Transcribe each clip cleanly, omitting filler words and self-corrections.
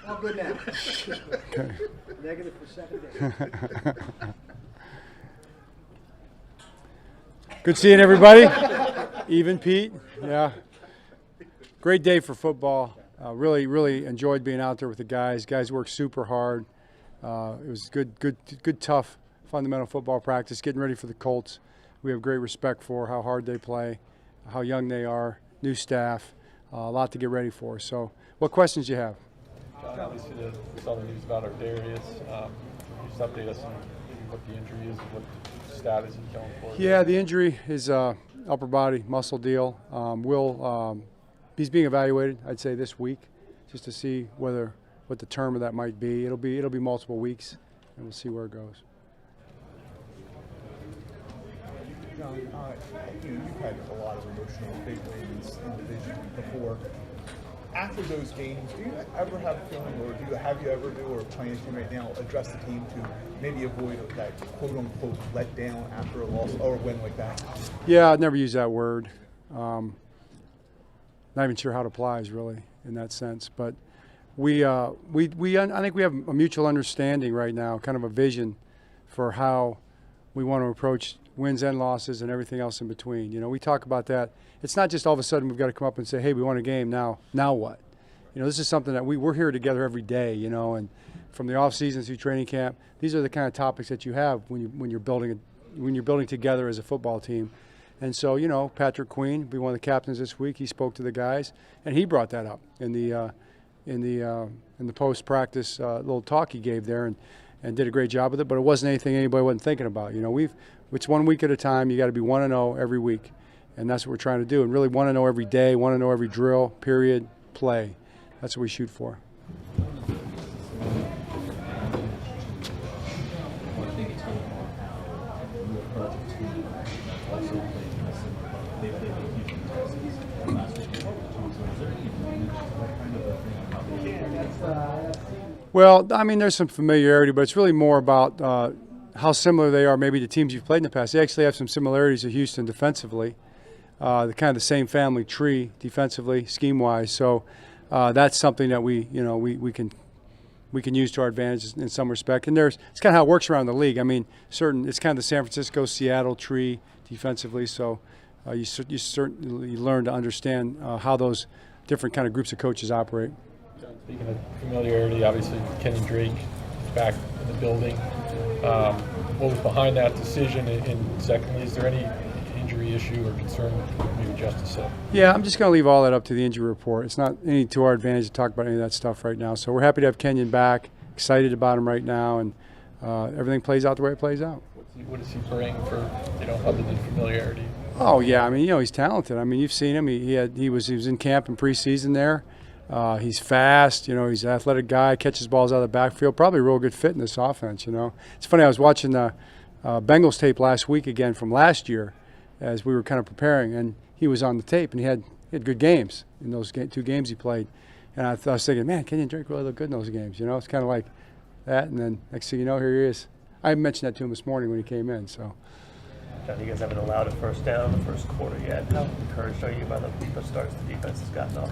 All good now. Okay. Negative for 7 days. Good seeing everybody. Even Pete. Yeah. Great day for football. Really enjoyed being out there with the guys. Guys worked super hard. It was good, tough, fundamental football practice. Getting ready for the Colts. We have great respect for how hard they play, how young they are, new staff, a lot to get ready for. So, what questions do you have? John, obviously we saw the news about Ardarius. Can you just update us on what the injury is, what the status is going forward? Yeah, the injury is upper body muscle deal. He's being evaluated, I'd say, this week, just to see what the term of that might be. It'll be multiple weeks, and we'll see where it goes. John, you've had a lot of emotional big wins in division before. After those games, do you ever have a feeling, or have you ever or planning to right now address the team to maybe avoid that quote-unquote letdown after a loss or a win like that? Yeah, I'd never use that word. Not even sure how it applies really in that sense, but I think we have a mutual understanding right now, kind of a vision for how we want to approach wins and losses and everything else in between. You know, we talk about that. It's not just all of a sudden we've got to come up and say, hey, we won a game, now what? You know, this is something that we're here together every day, you know, and from the off season through training camp, these are the kind of topics that you have when you're building together as a football team. And so, you know, Patrick Queen, be one of the captains this week, he spoke to the guys and he brought that up in the post-practice little talk he gave there, and did a great job with it. But it wasn't anything anybody wasn't thinking about. You know, it's 1 week at a time. You got to be 1-0 every week, and that's what we're trying to do. And really 1-0 every day, 1-0 every drill, period, play. That's what we shoot for. Well, I mean, there's some familiarity, but it's really more about how similar they are maybe to teams you've played in the past. They actually have some similarities to Houston defensively. They're kind of the same family tree defensively, scheme-wise. So that's something that we can use to our advantage in some respect. And it's kind of how it works around the league. I mean, it's kind of the San Francisco, Seattle tree defensively. So you certainly learn to understand how those different kind of groups of coaches operate. Speaking of familiarity, obviously Kenyon Drake is back in the building. What was behind that decision? And secondly, is there any injury issue or concern maybe Justice said? Yeah, I'm just going to leave all that up to the injury report. It's not any to our advantage to talk about any of that stuff right now. So we're happy to have Kenyon back, excited about him right now, and everything plays out the way it plays out. What does he bring for, other than familiarity? Oh, yeah, I mean, he's talented. I mean, you've seen him. He was in camp in preseason there. He's fast, he's an athletic guy, catches balls out of the backfield, probably a real good fit in this offense, It's funny, I was watching the Bengals tape last week again from last year as we were kind of preparing, and he was on the tape, and he had good games in those 2 games he played. And I was thinking, man, Kenyon Drake really looked good in those games, It's kind of like that, and then next thing you know, here he is. I mentioned that to him this morning when he came in, so. John, you guys haven't allowed a first down in the first quarter yet. How encouraged are you by the starts the defense has gotten off?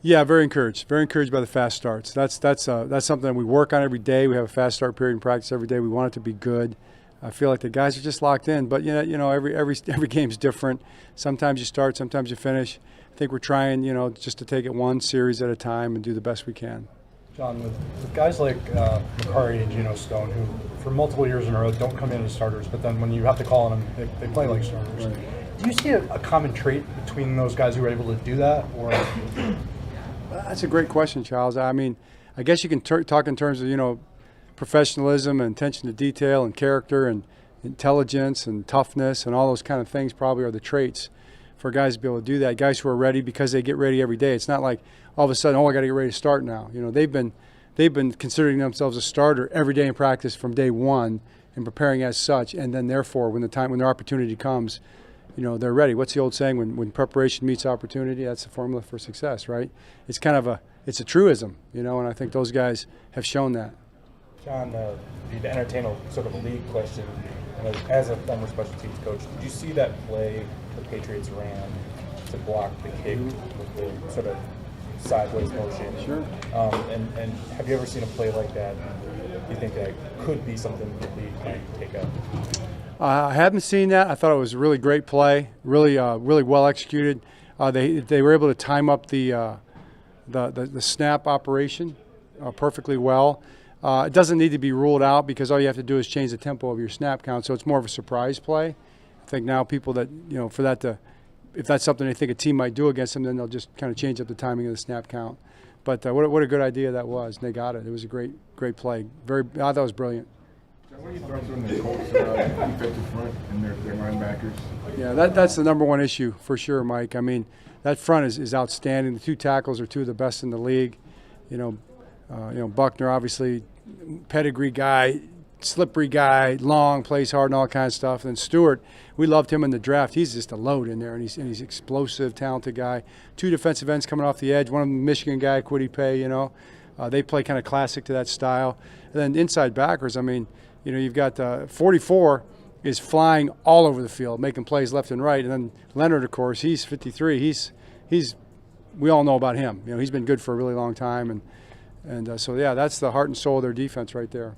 Yeah, very encouraged by the fast starts. That's something that we work on every day. We have a fast start period in practice every day. We want it to be good. I feel like the guys are just locked in, but every game's different. Sometimes you start, sometimes you finish. I think we're trying, just to take it one series at a time and do the best we can. John, with guys like McCarry and Geno Stone, who for multiple years in a row don't come in as starters, but then when you have to call on them, they play like starters. Right. Do you see a common trait between those guys who are able to do that, or? That's a great question, Charles. I mean, I guess you can talk in terms of, professionalism and attention to detail and character and intelligence and toughness and all those kind of things probably are the traits for guys to be able to do that. Guys who are ready because they get ready every day. It's not like all of a sudden, I got to get ready to start now. They've been considering themselves a starter every day in practice from day one and preparing as such. And then therefore, when their opportunity comes, they're ready. What's the old saying? When preparation meets opportunity, that's the formula for success, right? It's kind of it's a truism, and I think those guys have shown that. John, to entertain a sort of a league question, as a former special teams coach, did you see that play the Patriots ran to block the kick with the sort of sideways motion. Sure. And have you ever seen a play like that? Do you think that could be something that the league might take up? I haven't seen that. I thought it was a really great play, really well executed. They were able to time up the snap operation perfectly well. It doesn't need to be ruled out because all you have to do is change the tempo of your snap count, so it's more of a surprise play. I think now people that, for that to, if that's something they think a team might do against them, then they'll just kind of change up the timing of the snap count. But what a good idea that was. And they got it. It was a great play. I thought it was brilliant. What do you thought on the Colts defensive front and their linebackers? Yeah, that's the number one issue for sure, Mike. I mean, that front is outstanding. The two tackles are two of the best in the league. Buckner, obviously, pedigree guy, slippery guy, long, plays hard and all kinds of stuff. And then Stewart, we loved him in the draft. He's just a load in there, and he's explosive, talented guy. Two defensive ends coming off the edge. One of them, Michigan guy, Kwity Paye. They play kind of classic to that style. And then inside backers, I mean, you've got 44 is flying all over the field, making plays left and right. And then Leonard, of course, he's 53. He's we all know about him. He's been good for a really long time, and so yeah, that's the heart and soul of their defense right there.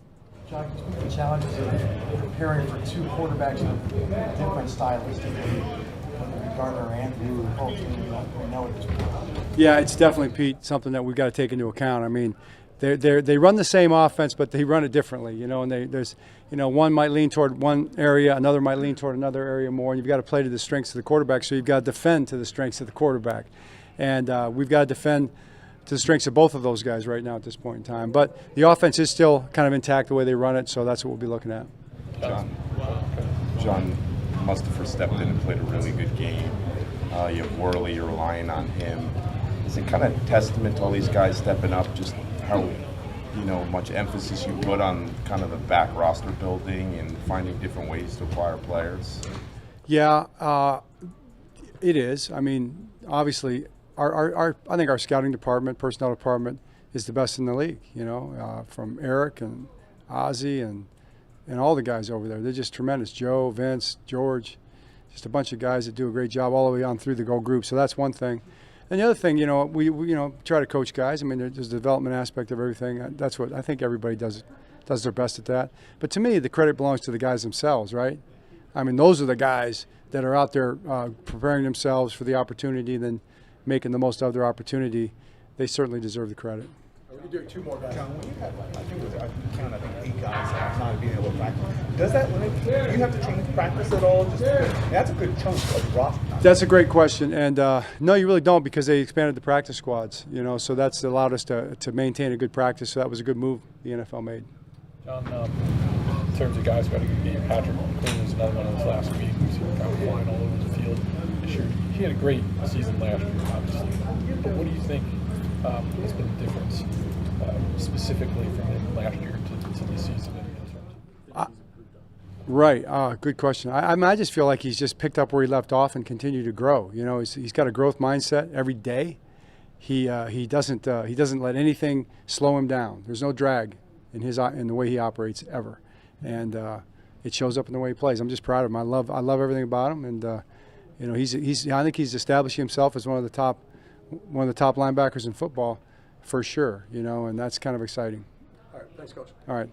John, the challenges of preparing for two quarterbacks with different stylistically, Gardner and the Colts, we know at this point. Yeah, it's definitely, Pete, something that we've got to take into account. I mean, they run the same offense, but they run it differently, and there's one might lean toward one area, another might lean toward another area more, and you've got to play to the strengths of the quarterback, so you've got to defend to the strengths of the quarterback. And we've got to defend to the strengths of both of those guys right now at this point in time. But the offense is still kind of intact the way they run it, so that's what we'll be looking at. John Mustipher stepped in and played a really good game. You have Worley, you're relying on him. Is it kind of testament to all these guys stepping up, just how much emphasis you put on kind of the back roster building and finding different ways to acquire players? Yeah, it is. I mean, obviously, I think our scouting department, personnel department, is the best in the league. From Eric and Ozzie and all the guys over there. They're just tremendous. Joe, Vince, George, just a bunch of guys that do a great job all the way on through the goal group. So that's one thing. And the other thing, we try to coach guys. I mean, there's the development aspect of everything. That's what I think everybody does their best at that. But to me, the credit belongs to the guys themselves, right? I mean, those are the guys that are out there preparing themselves for the opportunity and then making the most of their opportunity. They certainly deserve the credit. We can do two more guys. John, when you have, I think 8 guys not being able to practice, does that limit you? Do you have to change practice at all? That's a good chunk of roster. That's a great question, and no, you really don't, because they expanded the practice squads. So that's allowed us to maintain a good practice. So that was a good move the NFL made. John, in terms of guys who had a good game, Patrick Quinn was another one of those last week. He was kind of flying all over the field this year. He had a great season last year, obviously. But what do you think has been the difference specifically from him last year to this season? Right. Good question. I just feel like he's just picked up where he left off and continued to grow. He's got a growth mindset every day. He doesn't let anything slow him down. There's no drag in the way he operates ever, and it shows up in the way he plays. I'm just proud of him. I love everything about him, and I think he's establishing himself as one of the top linebackers in football, for sure. And that's kind of exciting. All right, thanks, Coach. All right.